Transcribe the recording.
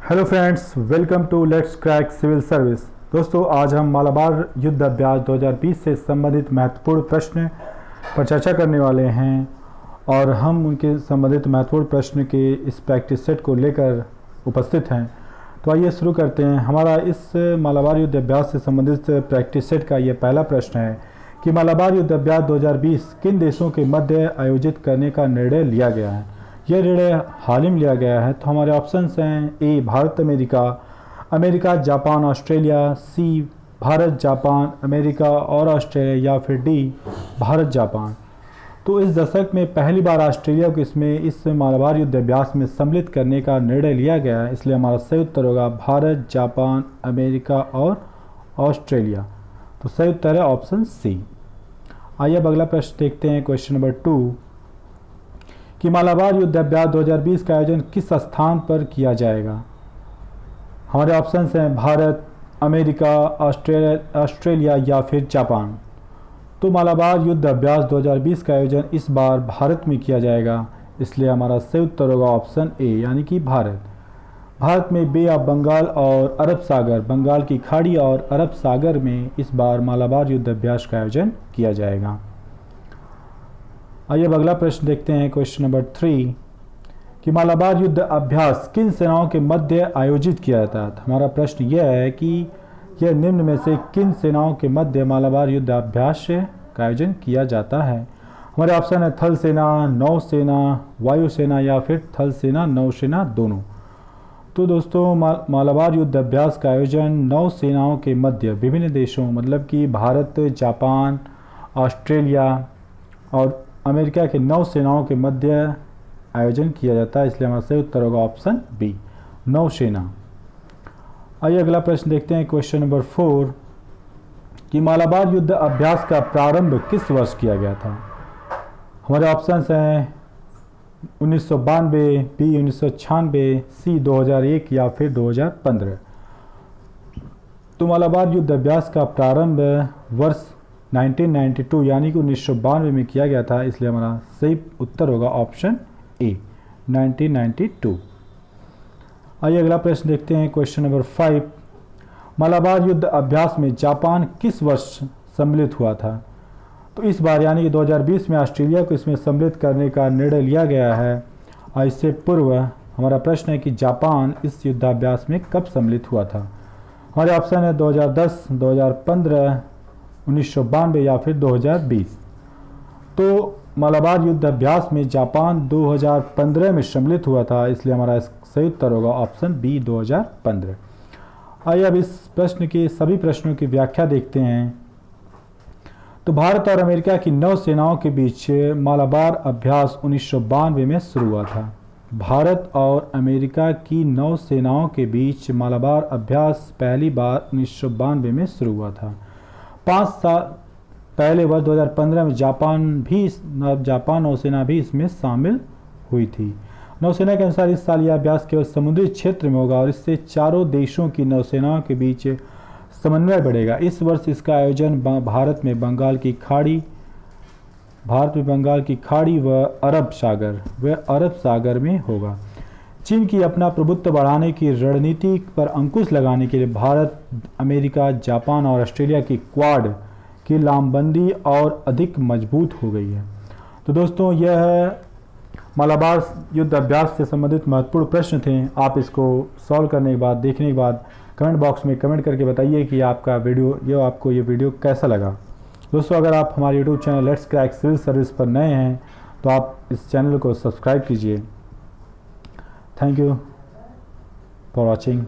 Hello friends, welcome to let's crack civil service. दोस्तों, आज हम मालाबार युद्ध अभ्यास 2020 से संबंधित महत्वपूर्ण प्रश्न पर चर्चा करने वाले हैं और हम उनके संबंधित महत्वपूर्ण प्रश्न के इस प्रैक्टिस सेट को लेकर उपस्थित हैं। तो आइए शुरू करते हैं। हमारा इस मालाबार युद्ध अभ्यास से संबंधित प्रैक्टिस सेट का ये पहला प्रश्न है कि मालाबार युद्ध अभ्यास 2020 किन देशों के मध्य आयोजित करने का निर्णय लिया गया है। यह निर्णय हाल ही में लिया गया है। तो हमारे ऑप्शंस हैं: A Bharat America, America Japan Australia, C Bharat Japan America और ऑस्ट्रेलिया, या फिर डी भारत जापान। तो इस दशक में पहली बार ऑस्ट्रेलिया को इस मालाबार युद्ध अभ्यास में सम्मिलित करने का निर्णय लिया गया है, इसलिए हमारा सही उत्तर होगा भारत जापान अमेरिका और ऑस्ट्रेलिया। तो सही उत्तर है ऑप्शन सी। आइए अब अगला प्रश्न देखते हैं, क्वेश्चन नंबर 2 कि मालाबार युद्ध अभ्यास 2020 का आयोजन किस स्थान पर किया जाएगा। हमारे ऑप्शंस हैं भारत, अमेरिका, ऑस्ट्रेलिया या फिर जापान। तो मालाबार युद्ध अभ्यास 2020 का आयोजन इस बार भारत में किया जाएगा, इसलिए हमारा सही उत्तर होगा ऑप्शन ए यानी कि भारत। भारत में बे ऑफ बंगाल और अरब सागर, बंगाल की खाड़ी और अरब सागर में इस बार मालाबार युद्ध अभ्यास का आयोजन किया जाएगा। आइए अब अगला प्रश्न देखते हैं, क्वेश्चन नंबर 3 कि मालाबार युद्ध अभ्यास किन सेनाओं के मध्य आयोजित किया जाता है। हमारा प्रश्न यह है कि यह निम्न में से किन सेनाओं के मध्य मालाबार युद्ध अभ्यास का आयोजन किया जाता है। हमारे ऑप्शन है थल सेना, नौसेना, वायुसेना या फिर थल सेना नौसेना दोनों। तो दोस्तों, मालाबार युद्ध अभ्यास का आयोजन नौसेनाओं के मध्य विभिन्न देशों मतलब कि भारत, जापान, ऑस्ट्रेलिया और अमेरिका के नौसेनाओं के मध्य आयोजन किया जाता है, इसलिए हमारा सही उत्तर होगा ऑप्शन बी नौसेना। आइए अगला प्रश्न देखते हैं, क्वेश्चन नंबर 4 कि मालाबार युद्ध अभ्यास का प्रारंभ किस वर्ष किया गया था। हमारे ऑप्शंस हैं 1992, बी 1996, सी 2001 या फिर 2015। तो मालाबार युद्ध अभ्यास का प्रारंभ वर्ष 1992 यानी कि 1992 में किया गया था, इसलिए हमारा सही उत्तर होगा ऑप्शन ए 1992। आइए अगला प्रश्न देखते हैं, क्वेश्चन नंबर 5 मालाबार युद्ध अभ्यास में जापान किस वर्ष सम्मिलित हुआ था। तो इस बार यानी कि 2020 में ऑस्ट्रेलिया को इसमें सम्मिलित करने का निर्णय लिया गया है और इससे पूर्व हमारा प्रश्न है कि जापान इस युद्धाभ्यास में कब सम्मिलित हुआ था। हमारे ऑप्शन है 2010, 2015, 1992 या फिर 2020। तो मालाबार युद्ध अभ्यास में जापान 2015 में सम्मिलित हुआ था, इसलिए हमारा सही उत्तर होगा ऑप्शन बी 2015। आइए अब इस प्रश्न के सभी प्रश्नों की व्याख्या देखते हैं। तो भारत और अमेरिका की नौसेनाओं के बीच मालाबार अभ्यास 1992 में शुरू हुआ था। भारत और अमेरिका की नौसेनाओं के बीच मालाबार अभ्यास पहली बार 1992 में शुरू हुआ था। 5 साल पहले वर्ष 2015 में जापान नौसेना भी इसमें शामिल हुई थी। नौसेना के अनुसार इस साल यह अभ्यास केवल समुद्री क्षेत्र में होगा और इससे चारों देशों की नौसेनाओं के बीच समन्वय बढ़ेगा। इस वर्ष इसका आयोजन भारत में बंगाल की खाड़ी व अरब सागर में होगा। चीन की अपना प्रभुत्व बढ़ाने की रणनीति पर अंकुश लगाने के लिए भारत, अमेरिका, जापान और ऑस्ट्रेलिया की क्वाड की लामबंदी और अधिक मजबूत हो गई है। तो दोस्तों, यह मालाबार युद्ध अभ्यास से संबंधित महत्वपूर्ण प्रश्न थे। आप इसको सॉल्व करने के बाद, देखने के बाद कमेंट बॉक्स में कमेंट करके बताइए कि आपको ये वीडियो कैसा लगा। दोस्तों, अगर आप हमारे YouTube channel let's crack civil service पर नए हैं तो आप इस चैनल को सब्सक्राइब कीजिए। Thank you for watching.